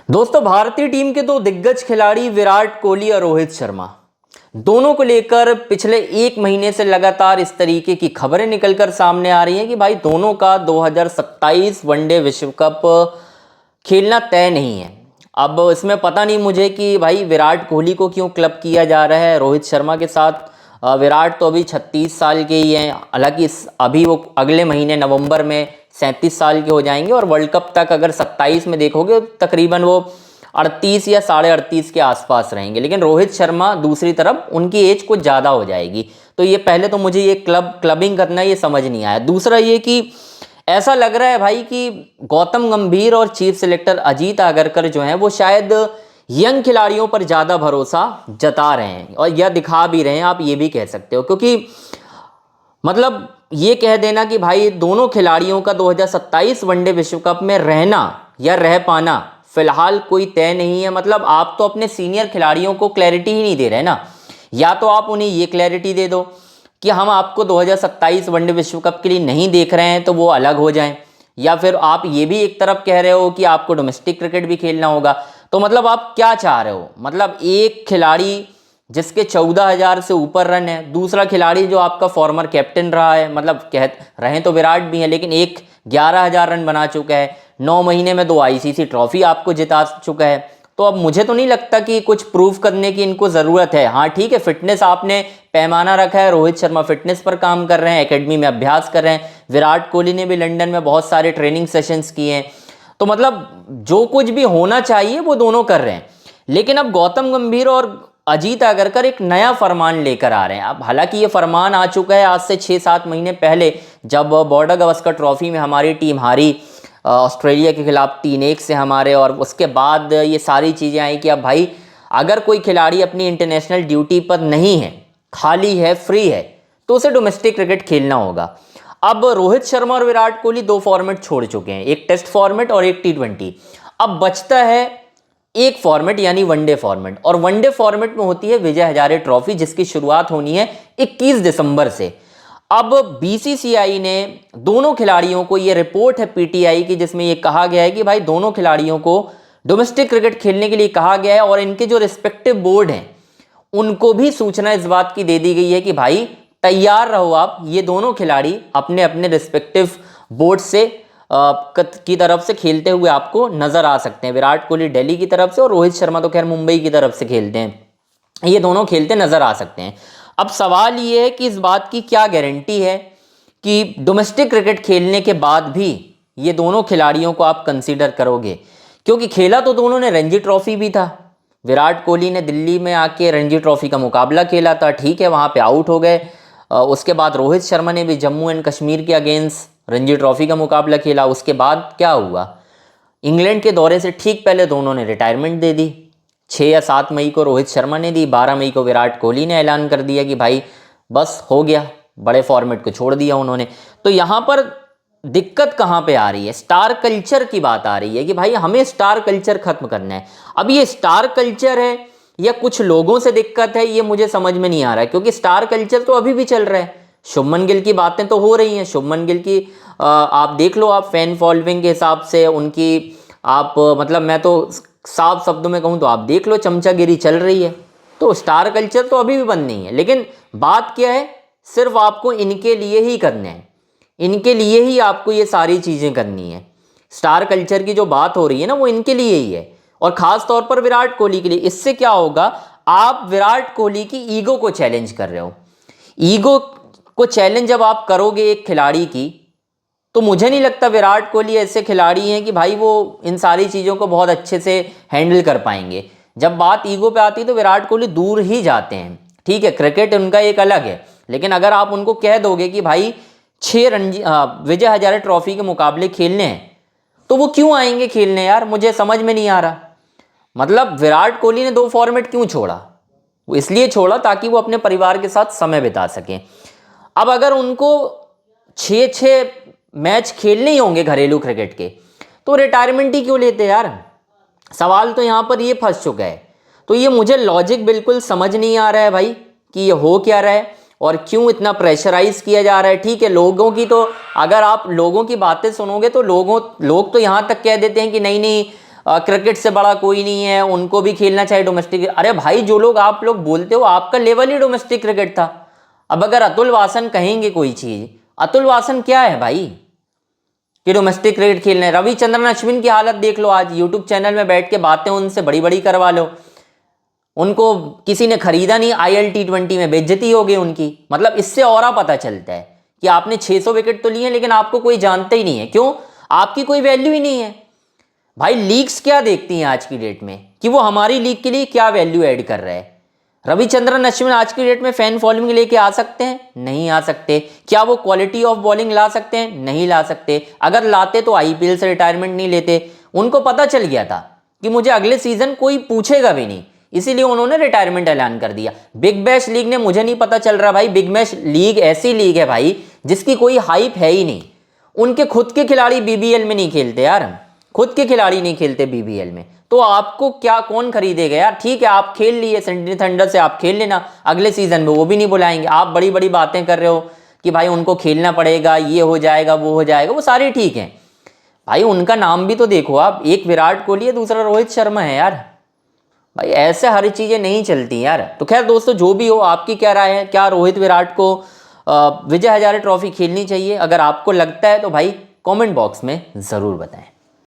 दोस्तों, भारतीय टीम के दो दिग्गज खिलाड़ी विराट कोहली और रोहित शर्मा दोनों को लेकर पिछले एक महीने से लगातार इस तरीके की खबरें निकलकर सामने आ रही हैं कि भाई दोनों का 2027 वनडे विश्व कप खेलना तय नहीं है। अब इसमें पता नहीं मुझे कि भाई विराट कोहली को क्यों क्लब किया जा रहा है रोहित शर्मा के साथ। विराट तो अभी 36 साल के ही हैं, हालांकि अभी वो अगले महीने नवंबर में 37 साल के हो जाएंगे और वर्ल्ड कप तक अगर 27 में देखोगे तकरीबन वो 38 या 38.5 के आसपास रहेंगे। लेकिन रोहित शर्मा दूसरी तरफ उनकी एज कुछ ज़्यादा हो जाएगी। तो ये पहले तो मुझे ये क्लबिंग करना ये समझ नहीं आया। दूसरा ये कि ऐसा लग रहा है भाई कि गौतम गंभीर और चीफ सिलेक्टर अजीत आगरकर जो हैं वो शायद यंग खिलाड़ियों पर ज़्यादा भरोसा जता रहे हैं और यह दिखा भी रहे हैं, आप ये भी कह सकते हो। क्योंकि मतलब ये कह देना कि भाई दोनों खिलाड़ियों का 2027 वनडे विश्व कप में रहना या रह पाना फिलहाल कोई तय नहीं है। मतलब आप तो अपने सीनियर खिलाड़ियों को क्लैरिटी ही नहीं दे रहे ना। या तो आप उन्हें ये क्लैरिटी दे दो कि हम आपको 2027 वनडे विश्व कप के लिए नहीं देख रहे हैं तो वो अलग हो जाएं, या फिर आप ये भी एक तरफ कह रहे हो कि आपको डोमेस्टिक क्रिकेट भी खेलना होगा। तो मतलब आप क्या चाह रहे हो? मतलब एक खिलाड़ी जिसके 14,000 से ऊपर रन है, दूसरा खिलाड़ी जो आपका फॉर्मर कैप्टन रहा है, मतलब कह रहे तो विराट भी है लेकिन एक 11,000 रन बना चुका है, 9 महीने में 2 आईसीसी ट्रॉफी आपको जिता चुका है। तो अब मुझे तो नहीं लगता कि कुछ प्रूव करने की इनको ज़रूरत है। हाँ ठीक है, फिटनेस आपने पैमाना रखा है, रोहित शर्मा फिटनेस पर काम कर रहे हैं, एकेडमी में अभ्यास कर रहे हैं, विराट कोहली ने भी लंदन में बहुत सारे ट्रेनिंग सेशंस किए हैं। तो मतलब जो कुछ भी होना चाहिए वो दोनों कर रहे हैं। लेकिन अब गौतम गंभीर और अजीत आगरकर एक नया फरमान लेकर आ रहे हैं। अब हालांकि ये फरमान आ चुका है आज से 6-7 महीने पहले, जब बॉर्डर गावस्कर ट्रॉफी में हमारी टीम हारी ऑस्ट्रेलिया के खिलाफ 3-1 से हमारे, और उसके बाद ये सारी चीज़ें आई कि अब भाई अगर कोई खिलाड़ी अपनी इंटरनेशनल ड्यूटी पर नहीं है, खाली है, फ्री है, तो उसे डोमेस्टिक क्रिकेट खेलना होगा। अब रोहित शर्मा और विराट कोहली 2 फॉर्मेट छोड़ चुके हैं, एक टेस्ट फॉर्मेट और एक T20। अब बचता है एक फॉर्मेट यानी वनडे फॉर्मेट, और वनडे फॉर्मेट में होती है विजय हजारे ट्रॉफी जिसकी शुरुआत होनी है 21 दिसंबर से। अब बीसीसीआई ने दोनों खिलाड़ियों को, ये रिपोर्ट है पीटीआई की जिसमें ये कहा गया है कि भाई दोनों खिलाड़ियों को डोमेस्टिक क्रिकेट खेलने के लिए कहा गया है, और इनके जो रिस्पेक्टिव बोर्ड हैं उनको भी सूचना इस बात की दे दी गई है कि भाई तैयार रहो आप, ये दोनों खिलाड़ी अपने अपने रिस्पेक्टिव बोर्ड से की तरफ से खेलते हुए आपको नजर आ सकते हैं। विराट कोहली दिल्ली की तरफ से और रोहित शर्मा तो खैर मुंबई की तरफ से खेलते हैं, ये दोनों खेलते नजर आ सकते हैं। अब सवाल ये है कि इस बात की क्या गारंटी है कि डोमेस्टिक क्रिकेट खेलने के बाद भी ये दोनों खिलाड़ियों को आप कंसीडर करोगे? क्योंकि खेला तो दोनों ने रणजी ट्रॉफी भी था। विराट कोहली ने दिल्ली में आके रणजी ट्रॉफी का मुकाबला खेला था, ठीक है, वहाँ पे आउट हो गए। उसके बाद रोहित शर्मा ने भी जम्मू एंड कश्मीर के अगेंस्ट रणजी ट्रॉफी का मुकाबला खेला। उसके बाद क्या हुआ? इंग्लैंड के दौरे से ठीक पहले दोनों ने रिटायरमेंट दे दी। 6 या 7 मई को रोहित शर्मा ने दी, 12 मई को विराट कोहली ने ऐलान कर दिया कि भाई बस हो गया, बड़े फॉर्मेट को छोड़ दिया उन्होंने। तो यहाँ पर दिक्कत कहाँ पे आ रही है? स्टार कल्चर की बात आ रही है कि भाई हमें स्टार कल्चर खत्म करना है। अब ये स्टार कल्चर है या कुछ लोगों से दिक्कत है, ये मुझे समझ में नहीं आ रहा है। क्योंकि स्टार कल्चर तो अभी भी चल रहा है, शुभमन गिल की बातें तो हो रही हैं। शुभमन गिल की आप देख लो, आप फैन फॉलोइंग के हिसाब से उनकी आप मतलब मैं तो साफ शब्दों में कहूँ तो आप देख लो, चमचागिरी चल रही है। तो स्टार कल्चर तो अभी भी बंद नहीं है। लेकिन बात क्या है, सिर्फ आपको इनके लिए ही करना है, इनके लिए ही आपको ये सारी चीज़ें करनी है। स्टार कल्चर की जो बात हो रही है ना, वो इनके लिए ही है, और ख़ास तौर पर विराट कोहली के लिए। इससे क्या होगा, आप विराट कोहली की ईगो को चैलेंज कर रहे हो। ईगो को चैलेंज जब आप करोगे एक खिलाड़ी की, तो मुझे नहीं लगता विराट कोहली ऐसे खिलाड़ी हैं कि भाई वो इन सारी चीज़ों को बहुत अच्छे से हैंडल कर पाएंगे। जब बात ईगो पे आती है तो विराट कोहली दूर ही जाते हैं। ठीक है, क्रिकेट उनका एक अलग है, लेकिन अगर आप उनको कह दोगे कि भाई 6 विजय हजारे ट्रॉफी के मुकाबले खेलने हैं, तो वो क्यों आएंगे खेलने यार? मुझे समझ में नहीं आ रहा। मतलब विराट कोहली ने 2 फॉर्मेट क्यों छोड़ा? वो इसलिए छोड़ा ताकि वो अपने परिवार के साथ समय बिता सकें। अब अगर उनको 6-6 मैच खेलने ही होंगे घरेलू क्रिकेट के, तो रिटायरमेंट ही क्यों लेते यार? सवाल तो यहाँ पर ये फंस चुका है। तो ये मुझे लॉजिक बिल्कुल समझ नहीं आ रहा है भाई कि ये हो क्या रहा है और क्यों इतना प्रेशराइज किया जा रहा है। ठीक है, लोगों की तो अगर आप लोगों की बातें सुनोगे तो लोग तो यहाँ तक कह देते हैं कि नहीं नहीं क्रिकेट से बड़ा कोई नहीं है, उनको भी खेलना चाहिए डोमेस्टिक। अरे भाई, जो लोग आप लोग बोलते हो, आपका लेवल ही डोमेस्टिक क्रिकेट था। अब अगर अतुल वासन कहेंगे कोई चीज़, अतुल वासन क्या है भाई कि डोमेस्टिक क्रिकेट खेलने? रविचंद्रन अश्विन की हालत देख लो, आज यूट्यूब चैनल में बैठ के बातें उनसे बड़ी बड़ी करवा लो, उनको किसी ने खरीदा नहीं, IL T20 में बेइज्जती हो गई उनकी। मतलब इससे और पता चलता है कि आपने 600 विकेट तो लिए लेकिन आपको कोई जानता ही नहीं है। क्यों? आपकी कोई वैल्यू ही नहीं है भाई। लीग्स क्या देखती हैं आज की डेट में कि वो हमारी लीग के लिए क्या वैल्यू ऐड कर रहा है? रविचंद्रन अश्विन आज की डेट में फैन फॉलोइंग लेके आ सकते हैं? नहीं आ सकते। क्या वो क्वालिटी ऑफ बॉलिंग ला सकते हैं? नहीं ला सकते। अगर लाते तो IPL से रिटायरमेंट नहीं लेते। उनको पता चल गया था कि मुझे अगले सीजन कोई पूछेगा भी नहीं, इसीलिए उन्होंने रिटायरमेंट ऐलान कर दिया। बिग बैश लीग ने, मुझे नहीं पता चल रहा भाई, बिग बैश लीग ऐसी लीग है भाई जिसकी कोई हाइप है ही नहीं। उनके खुद के खिलाड़ी BBL में नहीं खेलते यार, खुद के खिलाड़ी नहीं खेलते BBL में, तो आपको क्या कौन खरीदेगा यार? ठीक है, आप खेल लिए सिडनी थंडर से, आप खेल लेना, अगले सीजन में वो भी नहीं बुलाएंगे। आप बड़ी बड़ी बातें कर रहे हो कि भाई उनको खेलना पड़ेगा, ये हो जाएगा, वो हो जाएगा, वो सारे ठीक हैं भाई, उनका नाम भी तो देखो आप, एक विराट कोहली है, दूसरा रोहित शर्मा है यार। भाई ऐसे हर चीज़ें नहीं चलती यार। तो खैर दोस्तों, जो भी हो, आपकी क्या राय है? क्या रोहित विराट को विजय हजारे ट्रॉफी खेलनी चाहिए? अगर आपको लगता है तो भाई कमेंट बॉक्स में ज़रूर बताएं।